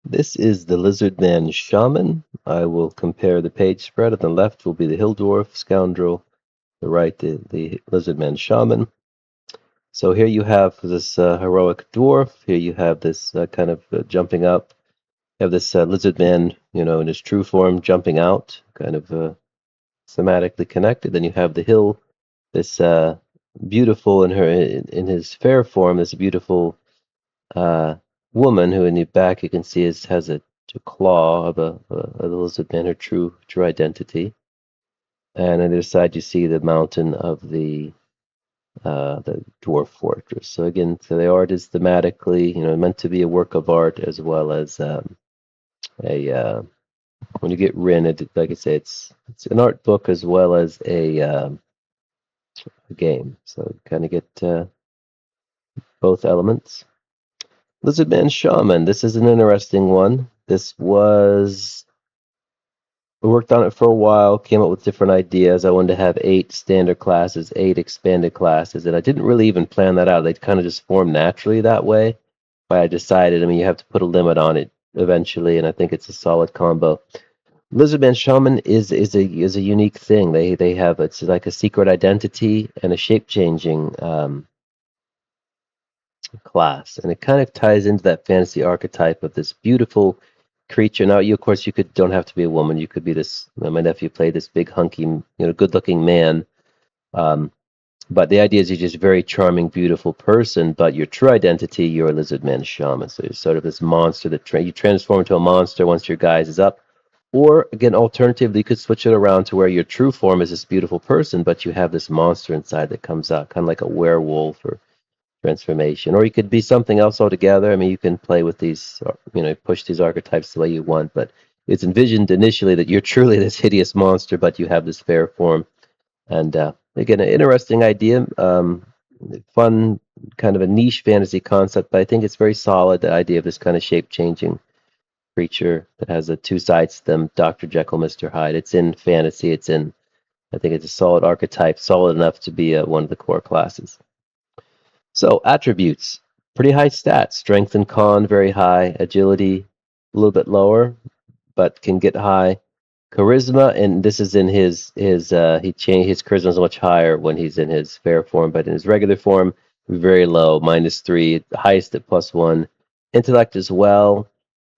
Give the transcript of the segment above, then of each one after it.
This is the Lizardman Shaman. I will compare the page spread. On the left will be the Hill Dwarf Scoundrel. The right, the Lizardman Shaman. So here you have this heroic dwarf. Here you have this kind of jumping up. You have this Lizardman, in his true form, jumping out, kind of thematically connected. Then you have the hill, this beautiful in his fair form, this beautiful uh, woman who in the back you can see has a claw of a lizard man, her true identity. And on the other side you see the mountain of the dwarf fortress. So again, so the art is thematically, meant to be a work of art as well as a when you get RIN, like I say, it's an art book as well as a game. So you kind of get both elements. Lizardman Shaman. This is an interesting one. We worked on it for a while, came up with different ideas. I wanted to have 8 standard classes, 8 expanded classes, and I didn't really even plan that out. They kind of just formed naturally that way. But I decided, I mean, you have to put a limit on it eventually, and I think it's a solid combo. Lizardman Shaman is a unique thing. They have it's like a secret identity and a shape changing class, and it kind of ties into that fantasy archetype of this beautiful creature. Now, of course, you could don't have to be a woman. You could be this. My nephew played this big, hunky, good-looking man. Um, but the idea is you're just a very charming, beautiful person. But your true identity, you're a lizard man shaman. So you're sort of this monster that you transform into a monster once your guise is up. Or again, alternatively, you could switch it around to where your true form is this beautiful person, but you have this monster inside that comes out, kind of like a werewolf or transformation, or you could be something else altogether. I mean, you can play with these, push these archetypes the way you want, but it's envisioned initially that you're truly this hideous monster, but you have this fair form. And again, an interesting idea, fun, kind of a niche fantasy concept, but I think it's very solid. The idea of this kind of shape changing creature that has a two sides to them, Dr. Jekyll, Mr. Hyde. It's in fantasy. I think it's a solid archetype, solid enough to be one of the core classes. So attributes, pretty high stats. Strength and con very high. Agility a little bit lower, but can get high. Charisma, and this is in his charisma is much higher when he's in his fair form, but in his regular form, very low, -3. Highest at +1. Intellect as well.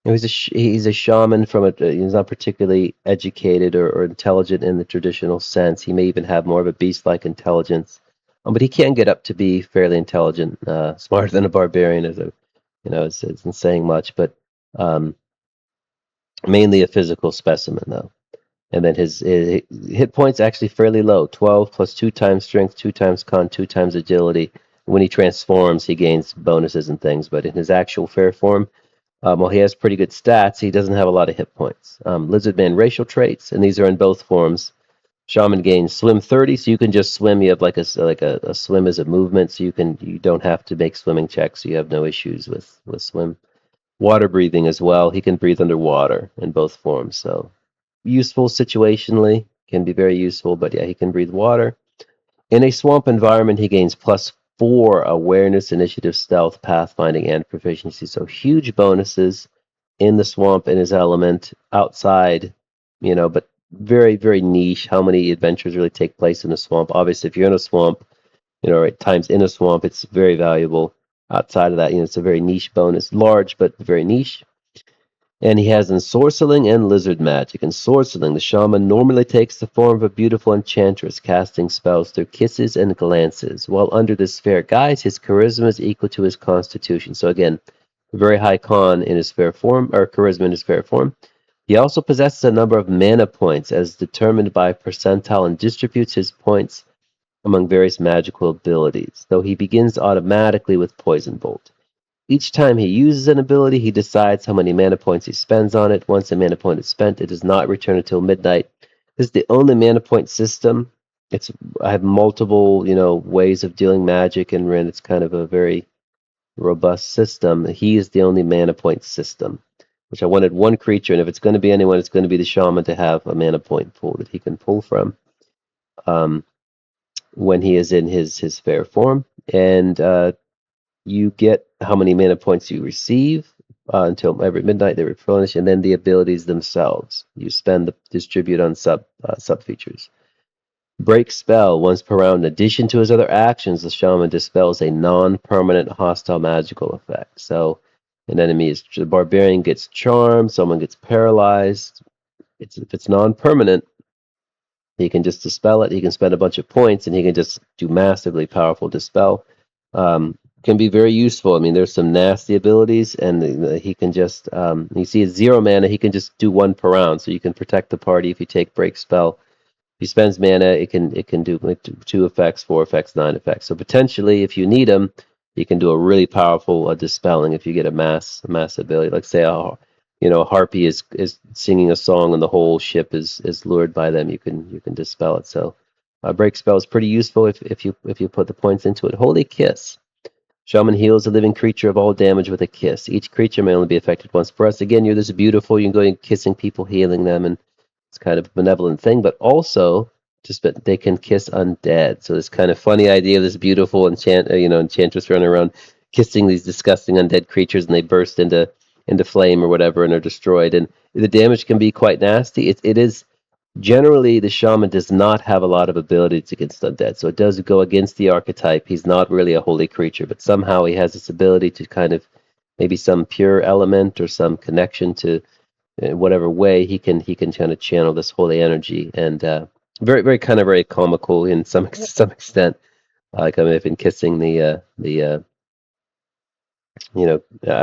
He's a shaman from he's not particularly educated or intelligent in the traditional sense. He may even have more of a beast-like intelligence, but he can get up to be fairly intelligent, smarter than a barbarian, isn't saying much, but um, mainly a physical specimen though. And then his hit points actually fairly low, 12 plus 2 times strength, 2 times con, 2 times agility. When he transforms, he gains bonuses and things, but in his actual fair form, while he has pretty good stats, he doesn't have a lot of hit points. Lizardman racial traits, and these are in both forms. Shaman gains swim 30, so you can just swim. You have like a swim as a movement, so you don't have to make swimming checks. So you have no issues with swim. Water breathing as well. He can breathe underwater in both forms, so useful situationally, can be very useful. But yeah, he can breathe water. In a swamp environment, he gains +4 awareness, initiative, stealth, pathfinding, and proficiency. So huge bonuses in the swamp in his element. Outside, but very, very niche. How many adventures really take place in a swamp? Obviously, if you're in a swamp, at times in a swamp, it's very valuable. Outside of that, it's a very niche bonus. Large, but very niche. And he has ensorceling and lizard magic. Ensorceling, the shaman normally takes the form of a beautiful enchantress, casting spells through kisses and glances. While under this fair guise, his charisma is equal to his constitution. So again, very high con in his fair form, or charisma in his fair form. He also possesses a number of mana points as determined by percentile and distributes his points among various magical abilities, though he begins automatically with Poison Bolt. Each time he uses an ability, he decides how many mana points he spends on it. Once a mana point is spent, it does not return until midnight. This is the only mana point system. I have multiple, ways of dealing magic in RIN. It's kind of a very robust system. He is the only mana point system, which I wanted one creature, and if it's going to be anyone, it's going to be the shaman to have a mana point pool that he can pull from um, when he is in his fair form. And you get how many mana points you receive until every midnight they replenish, and then the abilities themselves. You spend the distribute on sub features. Break spell once per round. In addition to his other actions, the shaman dispels a non-permanent hostile magical effect. So, an enemy is the barbarian gets charmed, someone gets paralyzed. If it's non-permanent, he can just dispel it. He can spend a bunch of points, and he can just do massively powerful dispel. Can be very useful. I mean, there's some nasty abilities, and he can just you see it's 0 mana. He can just do one per round, so you can protect the party if you take break spell. If he spends mana, it can do like two effects, four effects, nine effects. So potentially, if you need him, he can do a really powerful dispelling if you get a mass ability. Like say a harpy is singing a song and the whole ship is lured by them. You can dispel it. So break spell is pretty useful if you put the points into it. Holy Kiss. Shaman heals a living creature of all damage with a kiss. Each creature may only be affected once per us. Again, you're this beautiful. You can go in kissing people, healing them, and it's kind of a benevolent thing. But also, just that they can kiss undead. So this kind of funny idea of this beautiful enchantress running around kissing these disgusting undead creatures, and they burst into flame or whatever, and are destroyed. And the damage can be quite nasty. It is generally, the shaman does not have a lot of abilities against undead, so it does go against the archetype. He's not really a holy creature, but somehow he has this ability to kind of maybe some pure element or some connection to whatever way he can kind of channel this holy energy, and very very kind of very comical in some extent. Like I mean, I've been kissing I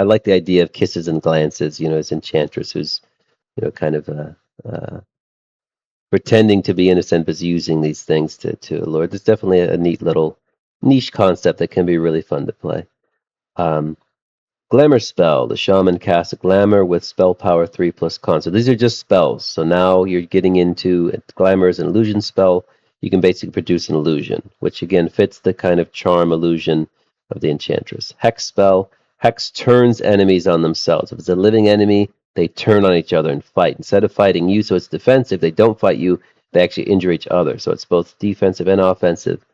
like the idea of kisses and glances. As enchantress who's kind of pretending to be innocent but using these things to allure. There's definitely a neat little niche concept that can be really fun to play. Um, Glamour spell. The shaman casts a glamour with spell power 3 plus con. So these are just spells. So now you're getting into glamour is an illusion spell. You can basically produce an illusion, which again fits the kind of charm illusion of the enchantress. Hex spell. Hex turns enemies on themselves. If it's a living enemy, they turn on each other and fight. Instead of fighting you, so it's defensive, they don't fight you, they actually injure each other. So it's both defensive and offensive.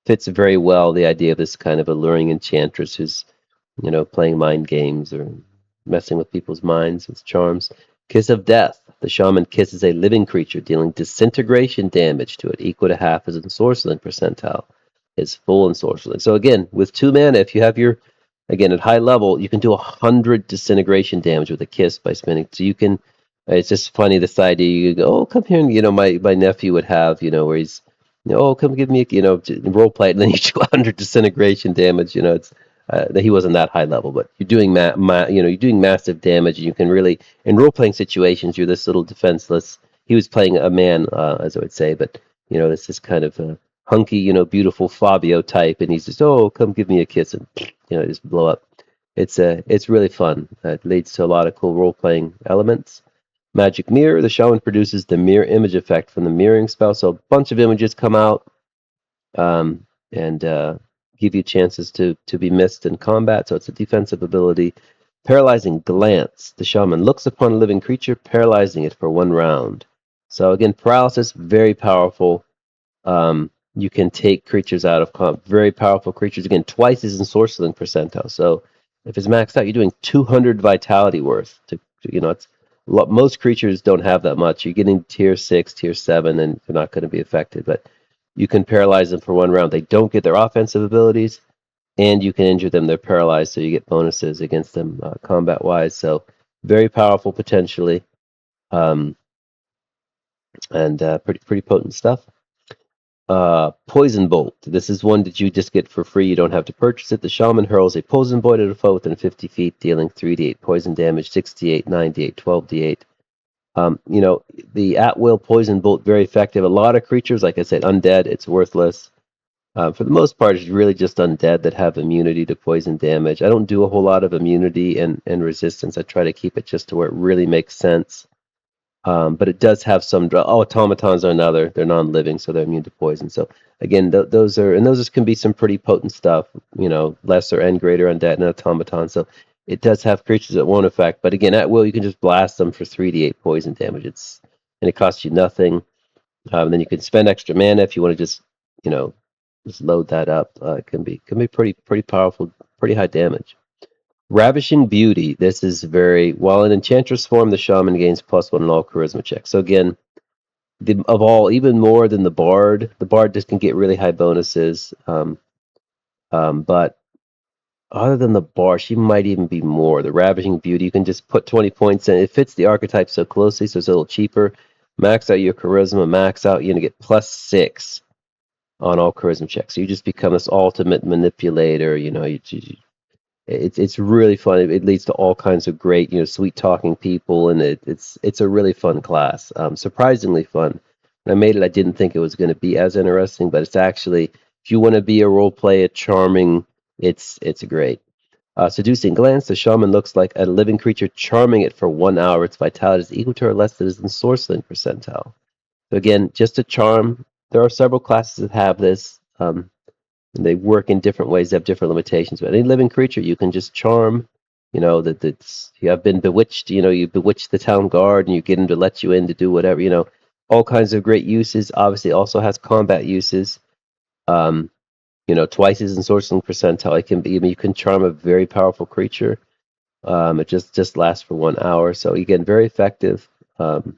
Fits very well the idea of this kind of alluring enchantress who's playing mind games or messing with people's minds with charms. Kiss of Death. The shaman kisses a living creature, dealing disintegration damage to it, equal to half his ensorceling percentile. His full ensorceling. So again, with 2 mana, if you have again, at high level, you can do 100 disintegration damage with a kiss by spinning. So you can, it's just funny this idea. You go, oh, come here, and my nephew would have, where he's, oh, come give me, role play, and then you do 100 disintegration damage. It's that he wasn't that high level, but you're doing you're doing massive damage, and you can really in role playing situations you're this little defenseless. He was playing a man, as I would say, but this is kind of a hunky, beautiful Fabio type, and he's just come give me a kiss, and just blow up. It's really fun. It leads to a lot of cool role playing elements. Magic mirror. The shaman produces the mirror image effect from the mirroring spell, so a bunch of images come out. And give you chances to be missed in combat. So it's a defensive ability. Paralyzing glance. The shaman looks upon a living creature, paralyzing it for 1 round. So again, paralysis very powerful. You can take creatures out of combat. Very powerful creatures. Again, twice as ensorceling percentile. So if it's maxed out, you're doing 200 vitality worth. It's most creatures don't have that much. You're getting tier 6, tier 7, and they're not going to be affected. But you can paralyze them for 1 round. They don't get their offensive abilities, and you can injure them. They're paralyzed, so you get bonuses against them combat-wise. So very powerful potentially, um, and pretty potent stuff. Poison Bolt. This is one that you just get for free. You don't have to purchase it. The shaman hurls a poison bolt at a foe within 50 feet, dealing 3d8 poison damage, 6d8, 9d8, 12d8. The at-will poison bolt, very effective. A lot of creatures, like I said, undead, it's worthless. For the most part, it's really just undead that have immunity to poison damage. I don't do a whole lot of immunity and resistance. I try to keep it just to where it really makes sense. But it does have some. Automatons are another. They're non-living, so they're immune to poison. So again, those can be some pretty potent stuff. Lesser and greater undead and automaton. So it does have creatures that won't affect. But again, at will, you can just blast them for 3d8 poison damage. And it costs you nothing. Then you can spend extra mana if you want to you know, just load that up. It can be pretty powerful, pretty high damage. Ravishing Beauty. This is very while in Enchantress form, the shaman gains +1 in all charisma checks. So again, of all, even more than the bard. The bard just can get really high bonuses. But other than the bar, she might even be more. The Ravishing Beauty, you can just put 20 points in. It fits the archetype so closely, so it's a little cheaper. Max out your charisma, max out, you're going to get +6 on all charisma checks. So you just become this ultimate manipulator. It's really fun. It leads to all kinds of great, sweet talking people, and it's a really fun class. Surprisingly fun. When I made it, I didn't think it was going to be as interesting, but it's actually, if you want to be a role player, charming, it's great. Seducing glance. The shaman looks like a living creature, charming it for 1 hour. Its vitality is equal to or less than is in sorceling percentile. So again, just a charm. There are several classes that have this. And they work in different ways. They have different limitations. But any living creature, you can just charm. That's you have been bewitched. You bewitch the town guard, and you get him to let you in to do whatever. All kinds of great uses. Obviously, also has combat uses. Um, twice as in sorcering percentile. It can be. I mean, you can charm a very powerful creature. It just lasts for 1 hour. So again, very effective. Um,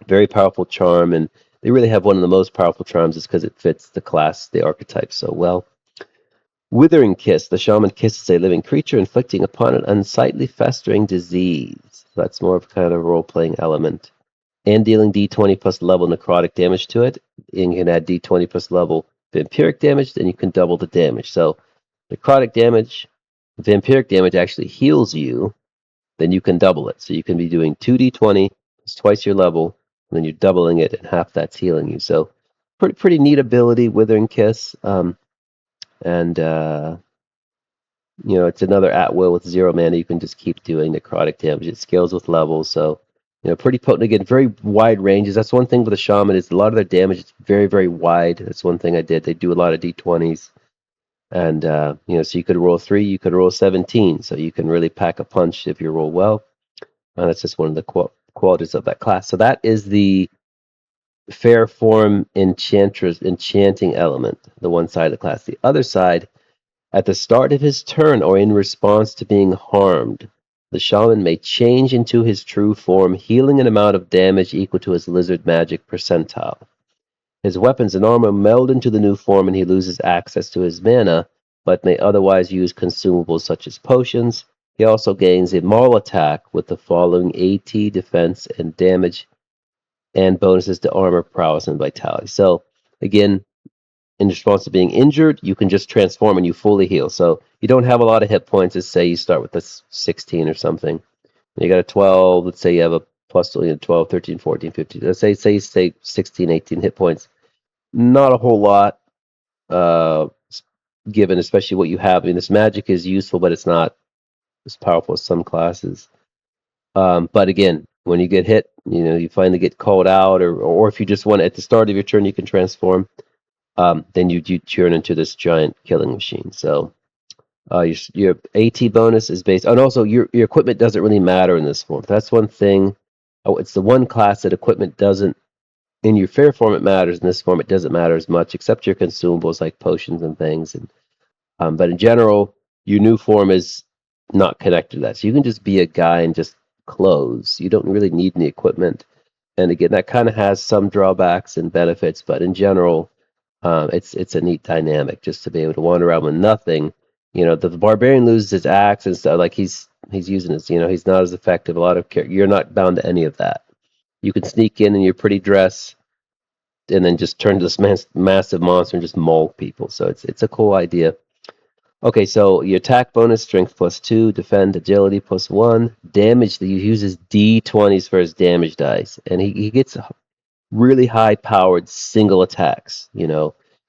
very powerful charm, and they really have one of the most powerful charms, is because it fits the class, the archetype so well. Withering Kiss. The shaman kisses a living creature, inflicting upon it unsightly festering disease. So that's more of kind of a role-playing element. And dealing d20 plus level necrotic damage to it. And you can add d20 plus level vampiric damage, then you can double the damage. So necrotic damage, vampiric damage actually heals you, then you can double it. So you can be doing 2d20, it's twice your level, and then you're doubling it, and half that's healing you. So pretty neat ability, Withering Kiss. And it's another at will with 0 mana. You can just keep doing necrotic damage. It scales with levels, so pretty potent. Again, very wide ranges. That's one thing with the shaman, is a lot of their damage is very, very wide. That's one thing I did. They do a lot of d20s, and so you could roll 3, you could roll 17, so you can really pack a punch if you roll well. And that's just one of the qualities of that class. So that is the fair form enchantress, enchanting element, the one side of the class. The other side, at the start of his turn or in response to being harmed, the shaman may change into his true form, healing an amount of damage equal to his lizard magic percentile. His weapons and armor meld into the new form, and he loses access to his mana, but may otherwise use consumables such as potions. He also gains a maul attack with the following AT, defense, and damage, and bonuses to armor, prowess, and vitality. So, again, in response to being injured, you can just transform and you fully heal. So you don't have a lot of hit points. Let's say you start with a 16 or something. You got a 12. Let's say you have a plus 12, 13, 14, 15. Let's say you say 16, 18 hit points. Not a whole lot, uh, given especially what you have. I mean, this magic is useful, but it's not as powerful as some classes. But again, when you get hit, you finally get called out, or if you just want at the start of your turn, you can transform. Then you turn into this giant killing machine. So your AT bonus is based, and also your equipment doesn't really matter in this form. That's one thing. Oh, it's the one class that equipment doesn't. In your fair form, it matters. In this form, it doesn't matter as much, except your consumables like potions and things. But in general, your new form is not connected to that. So you can just be a guy in just clothes. You don't really need any equipment. And again, that kind of has some drawbacks and benefits, but in general, it's a neat dynamic just to be able to wander around with nothing. The barbarian loses his axe and stuff. Like he's using his. He's not as effective. A lot of you're not bound to any of that. You can sneak in your pretty dress and then just turn to this massive monster and just maul people. So it's a cool idea. Okay, so your attack bonus, strength +2, defend, agility +1, damage. He uses D20s for his damage dice, and he gets really high-powered single attacks.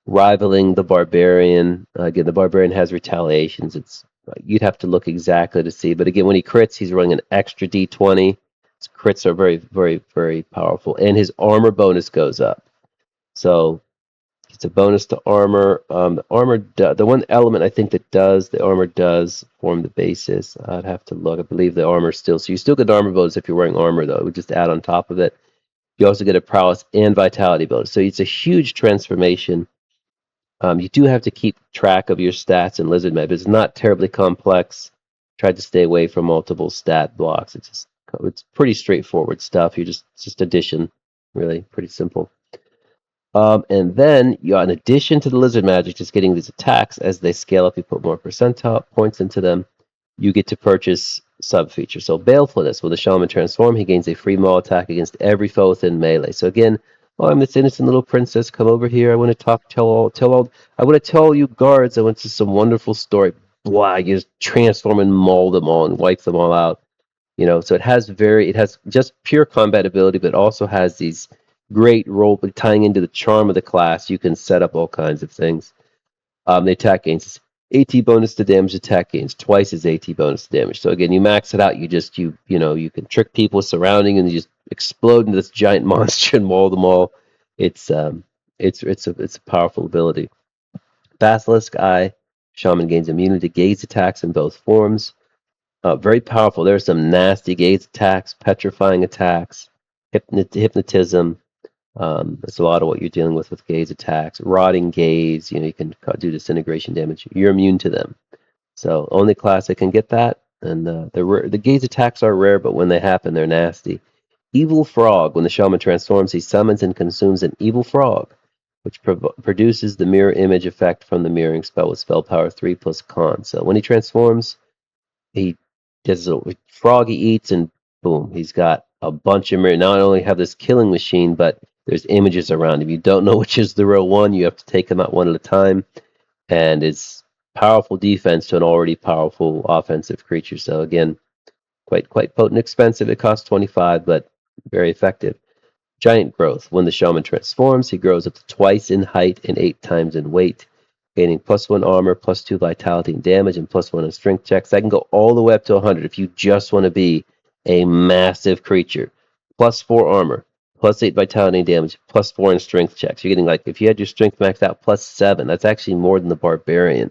Rivaling the barbarian. Again, the barbarian has retaliations. You'd have to look exactly to see, but again, when he crits, he's rolling an extra D20. His crits are very, very, very powerful, and his armor bonus goes up. So it's a bonus to armor. The one element I think that does the armor does form the basis. I'd have to look. I believe the armor still. So you still get armor bonus if you're wearing armor, though. It would just add on top of it. You also get a prowess and vitality bonus. So it's a huge transformation. You do have to keep track of your stats in Lizardman, but it's not terribly complex. Tried to stay away from multiple stat blocks. It's pretty straightforward stuff. It's just addition, really pretty simple. And then, in addition to the lizard magic, just getting these attacks as they scale up, you put more percentile points into them. You get to purchase sub features. So balefulness, with the shaman transform, he gains a free maul attack against every foe within melee. So again, oh, I'm this innocent little princess. Come over here. I want to tell all. I want to tell you guards. I want to some wonderful story. Blah, you just transform and maul them all and wipe them all out. So it has just pure combat ability, but also has these great role tying into the charm of the class. You can set up all kinds of things. The attack gains AT bonus to damage. Attack gains twice as AT bonus to damage. So again, you max it out. You can trick people surrounding and you just explode into this giant monster and maul them all. It's it's a powerful ability. Basilisk Eye, Shaman gains immunity to gaze attacks in both forms. Very powerful. There are some nasty gaze attacks, petrifying attacks, hypnotism. That's a lot of what you're dealing with gaze attacks. Rotting gaze, you can do disintegration damage. You're immune to them. So only class that can get that. And the gaze attacks are rare, but when they happen, they're nasty. Evil Frog. When the shaman transforms, he summons and consumes an evil frog, which produces the mirror image effect from the mirroring spell with spell power 3 plus con. So when he transforms, he does a frog he eats, and boom, he's got a bunch of mirror. Not only have this killing machine, but there's images around him. You don't know which is the real one. You have to take them out one at a time, and it's powerful defense to an already powerful offensive creature. So again, quite potent, expensive. It costs 25, but very effective. Giant growth. When the shaman transforms, he grows up to twice in height and 8 times in weight, gaining +1 armor, +2 vitality and damage, and +1 in strength checks. I can go all the way up to 100 if you just want to be a massive creature. +4 armor, +8 vitality and damage, +4 in strength checks. You're getting, like, if you had your strength maxed out, +7. That's actually more than the barbarian.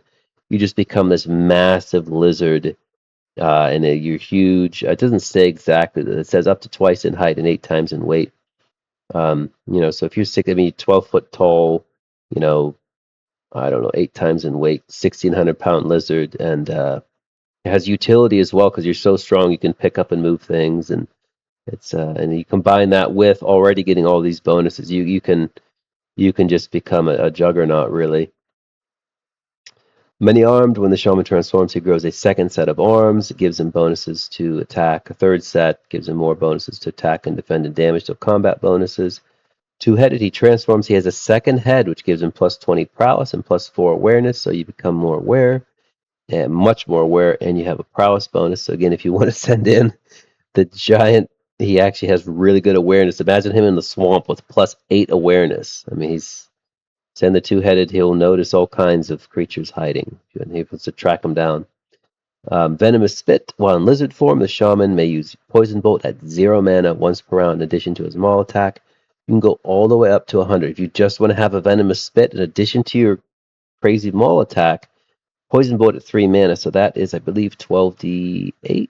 You just become this massive lizard, and you're huge. It doesn't say exactly. It says up to twice in height and 8 times in weight. So if you're 12 foot tall, you know, I don't know, 8 times in weight, 1,600-pound lizard, and it has utility as well because you're so strong you can pick up and move things, and and you combine that with already getting all these bonuses, you can just become a juggernaut, really. Many armed. When the shaman transforms, he grows a second set of arms. It gives him bonuses to attack. A third set gives him more bonuses to attack and defend and damage, so combat bonuses. Two-headed, he transforms. He has a second head, which gives him +20 prowess and +4 awareness, so you become more aware, and much more aware, and you have a prowess bonus. So again, if you want to send in the giant, he actually has really good awareness. Imagine him in the swamp with +8 awareness. I mean, send the two-headed, he'll notice all kinds of creatures hiding, and he wants to track them down. Venomous Spit. While in lizard form, the shaman may use Poison Bolt at 0 mana once per round in addition to his maul attack. You can go all the way up to 100. If you just want to have a Venomous Spit in addition to your crazy maul attack, Poison Bolt at 3 mana. So that is, I believe, 12d8.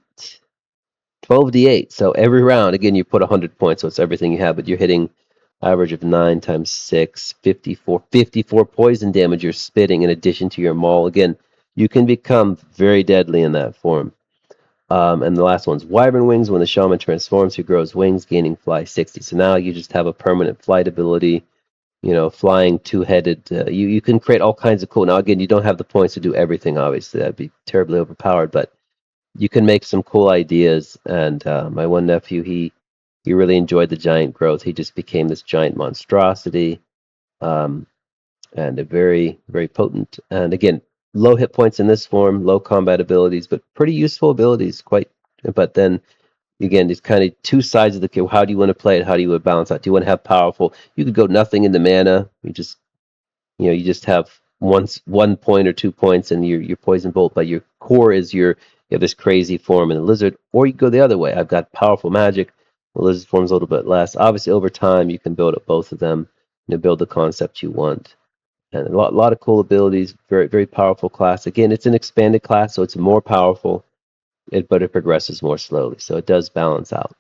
12d8. So every round, again, you put 100 points, so it's everything you have, but you're hitting average of 9 times 6, 54 poison damage you're spitting in addition to your maul. Again, you can become very deadly in that form. And the last one's Wyvern Wings. When the shaman transforms, he grows wings, gaining fly 60. So now you just have a permanent flight ability, flying two-headed. You can create all kinds of cool. Now, again, you don't have the points to do everything, obviously. That'd be terribly overpowered, but you can make some cool ideas. And my one nephew, he really enjoyed the giant growth. He just became this giant monstrosity, and a very, very potent. And again, low hit points in this form, low combat abilities, but pretty useful abilities. But then again, it's kind of two sides of the game. How do you want to play it? How do you want to balance out? Do you want to have powerful? You could go nothing into mana. You just have one point or 2 points in your poison bolt, but your core is you have this crazy form in the lizard, or you go the other way. I've got powerful magic. The lizard form's a little bit less. Obviously, over time, you can build up both of them. Build the concept you want, and a lot of cool abilities. Very very powerful class. Again, it's an expanded class, so it's more powerful, but it progresses more slowly, so it does balance out.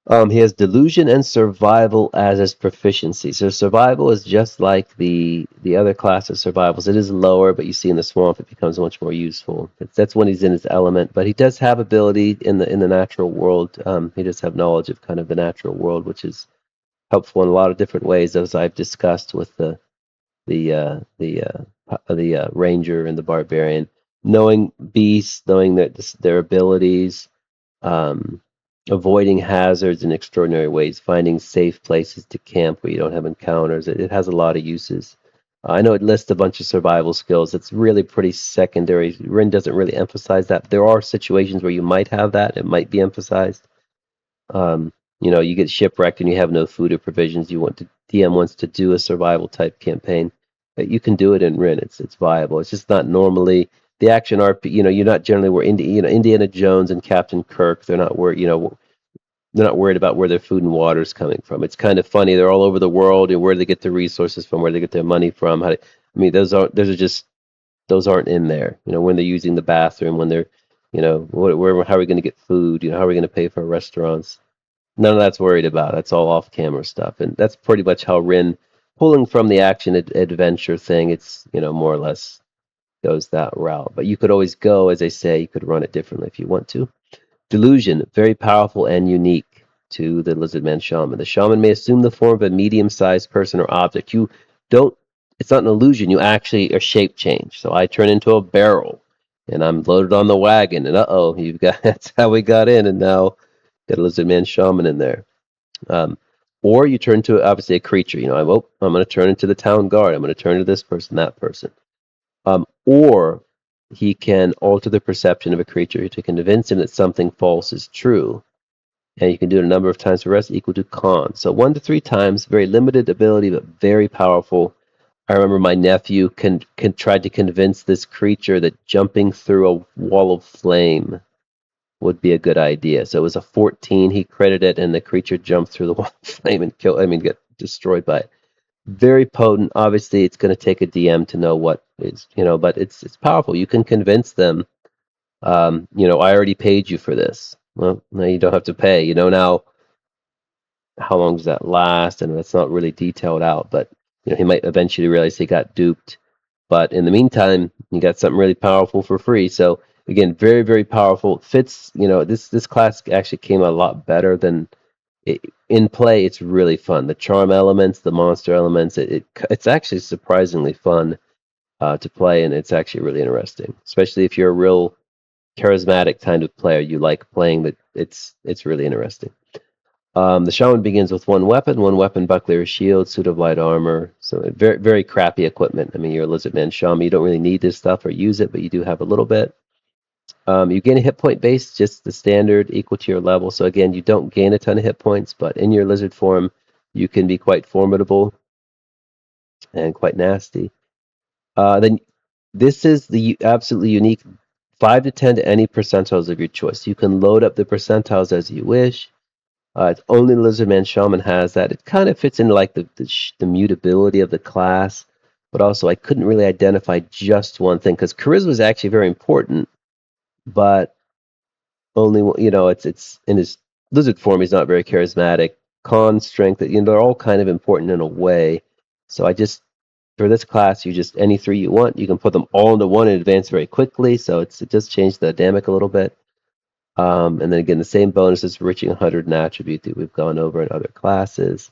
He has delusion and survival as his proficiency. So survival is just like the other class of survivals. It is lower, but you see in the swamp it becomes much more useful. That's when he's in his element. But he does have ability in the natural world. He does have knowledge of kind of the natural world, which is helpful in a lot of different ways, as I've discussed with the ranger and the barbarian. Knowing beasts, knowing their abilities, um, avoiding hazards in extraordinary ways, finding safe places to camp where you don't have encounters. It has a lot of uses. I know it lists a bunch of survival skills. It's really pretty secondary. RIN doesn't really emphasize that. But there are situations where you might have that. It might be emphasized. You get shipwrecked and you have no food or provisions. DM wants to do a survival type campaign. You can do it in RIN. It's viable. It's just not normally the action RP. You're not generally where Indiana Jones and Captain Kirk. They're not where they're not worried about where their food and water is coming from. It's kind of funny. They're all over the world and where they get their resources from, where they get their money from. Those aren't in there. When they're using the bathroom, when they're, how are we going to get food? How are we going to pay for restaurants? None of that's worried about. That's all off camera stuff. And that's pretty much how Rin, pulling from the action adventure thing, it's, more or less goes that route. But you could always go, as I say, you could run it differently if you want to. Delusion, very powerful and unique to the Lizardman Shaman. The shaman may assume the form of a medium-sized person or object. You don't, it's not an illusion, you actually are shape change. So I turn into a barrel and I'm loaded on the wagon, and you've got, that's how we got in, and now got a Lizardman Shaman in there. Um, or you turn to obviously a creature. I'm going to turn into the town guard. I'm going to turn to this person, that person. Or he can alter the perception of a creature to convince him that something false is true. And you can do it a number of times for rest equal to con. So 1 to 3 times, very limited ability, but very powerful. I remember my nephew tried to convince this creature that jumping through a wall of flame would be a good idea. So it was a 14. He credited it, and the creature jumped through the wall of flame and get destroyed by it. Very potent. Obviously, it's going to take a DM to know what is, but it's powerful. You can convince them. I already paid you for this. Well, now you don't have to pay. Now how long does that last? And it's not really detailed out, but he might eventually realize he got duped. But in the meantime, you got something really powerful for free. So again, very, very powerful. Fits, this class actually came out a lot better than in play. It's really fun. The charm elements, the monster elements, it's actually surprisingly fun to play, and it's actually really interesting, especially if you're a real charismatic kind of player. You like playing that. It's really interesting. The shaman begins with one weapon, buckler or shield, suit of light armor. So very, very crappy equipment. I mean, you're a Lizardman Shaman. You don't really need this stuff or use it, but you do have a little bit. You gain a hit point base, just the standard, equal to your level. So again, you don't gain a ton of hit points, but in your lizard form, you can be quite formidable and quite nasty. Then this is the absolutely unique 5 to 10 to any percentiles of your choice. You can load up the percentiles as you wish. It's only Lizardman Shaman has that. It kind of fits into like the mutability of the class, but also I couldn't really identify just one thing because charisma is actually very important, but only it's in his lizard form. He's not very charismatic. Con strength, they're all kind of important in a way. So I just for this class, you just any three you want, you can put them all into one and advance very quickly. So it does change the dynamic a little bit. And then again, the same bonuses for reaching 100 in attribute that we've gone over in other classes.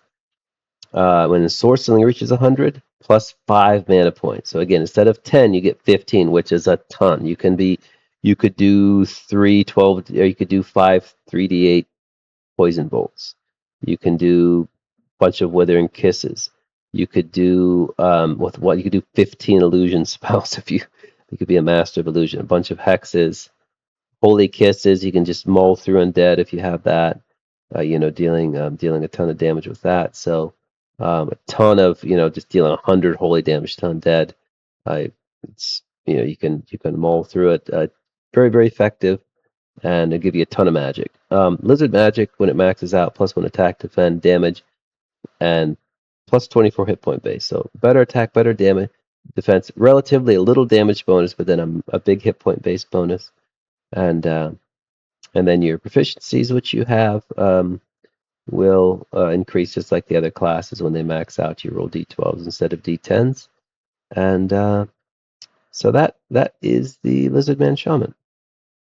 When the sorcery reaches 100, plus 5 mana points. So again, instead of 10, you get 15, which is a ton. You could do 3, 12, or you could do 5, 3d8 poison bolts. You can do a bunch of withering kisses. You could do you could do 15 illusion spells if you could be a master of illusion. A bunch of hexes, holy kisses. You can just maul through undead if you have that. Dealing a ton of damage with that. So a ton of just dealing 100 holy damage to undead. It's you can maul through it. Very, very effective, and it'll give you a ton of magic. Lizard magic, when it maxes out, +1 attack, defend, damage, and plus 24 hit point base. So better attack, better damage, defense, relatively a little damage bonus, but then a big hit point base bonus, and then your proficiencies, which you have. will increase just like the other classes. When they max out, you roll d12s instead of d10s. And so that is the Lizardman Shaman.